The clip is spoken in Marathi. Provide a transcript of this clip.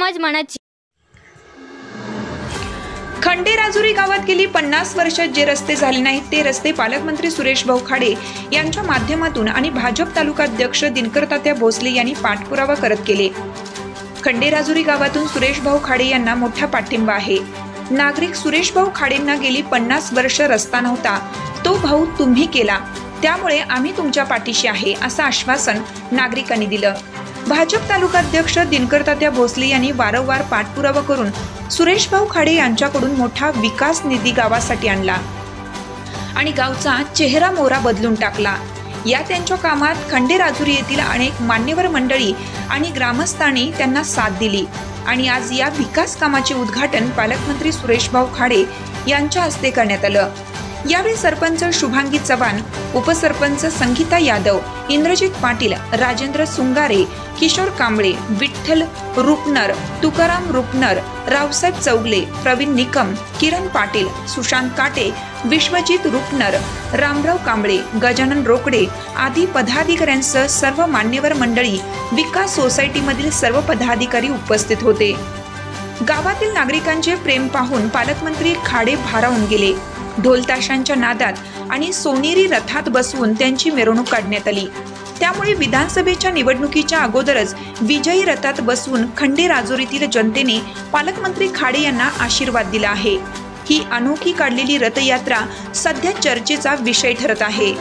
समज मनाची। खंडेराजुरी गावात गेली 50 वर्षात जे रस्ते झाले नाहीत ते रस्ते पालकमंत्री सुरेश भाऊ खाडे यांच्या माध्यमातून आणि भाजप तालुकाध्यक्ष दिनकर तात्या भोसले यांनी पाठपुरावा करत केले। खंडेराजुरी गावातून सुरेश भाऊ खाडे यांना मोठा पाठिंबा आहे। नागरिक सुरेश भाऊ खाडेंना गेली 50 वर्ष रस्ता नव्हता, तो भाऊ तुम्ही केला, त्यामुळे आम्ही तुमच्या पाठीशी आहे असं आश्वासन नागरिकांनी दिलं। भाजप तालुकाध्यक्ष दिनकर तात्या भोसले यांनी वारंवार पाठपुरावा करून सुरेश भाऊ खाडे यांच्याकडून मोठा विकास निधी गावासाठी आणला आणि गावचा चेहरा मोहरा बदलून टाकला। या त्यांच्या कामात खंडेराजुरी येथील अनेक मान्यवर मंडळी आणि ग्रामस्थांनी त्यांना साथ दिली आणि आज या विकास कामाचे उद्घाटन पालकमंत्री सुरेश भाऊ खाडे यांच्या हस्ते करण्यात आलं। यावेळी सरपंच शुभांगी चव्हाण, उपसरपंच संगीता यादव, इंद्रजित पाटील, राजेंद्र सुंगारे, किशोर कांबळे, विठ्ठल रुपनर, तुकाराम रुपनर, रावसाहेब चौगले, प्रवीण निकम, किरण पाटील, सुशांत काटे, विश्वजित रुपनर, रामराव कांबळे, गजानन रोकडे आदी पदाधिकाऱ्यांसह सर्व मान्यवर मंडळी, विकास सोसायटीमधील सर्व पदाधिकारी उपस्थित होते। गावातील नागरिकांचे प्रेम पाहून पालकमंत्री खाडे भारावून गेले। ढोल ताशांच्या नादात आणि सोनेरी रथात बसवून त्यांची मिरवणूक काढण्यात आली। त्यामुळे विधानसभेच्या निवडणुकीच्या अगोदरच विजयी रथात बसवून खंडेराजुरीतील जनतेने पालकमंत्री खाडे यांना आशीर्वाद दिला आहे। ही अनोखी काढलेली रथयात्रा सध्या चर्चेचा विषय ठरत आहे।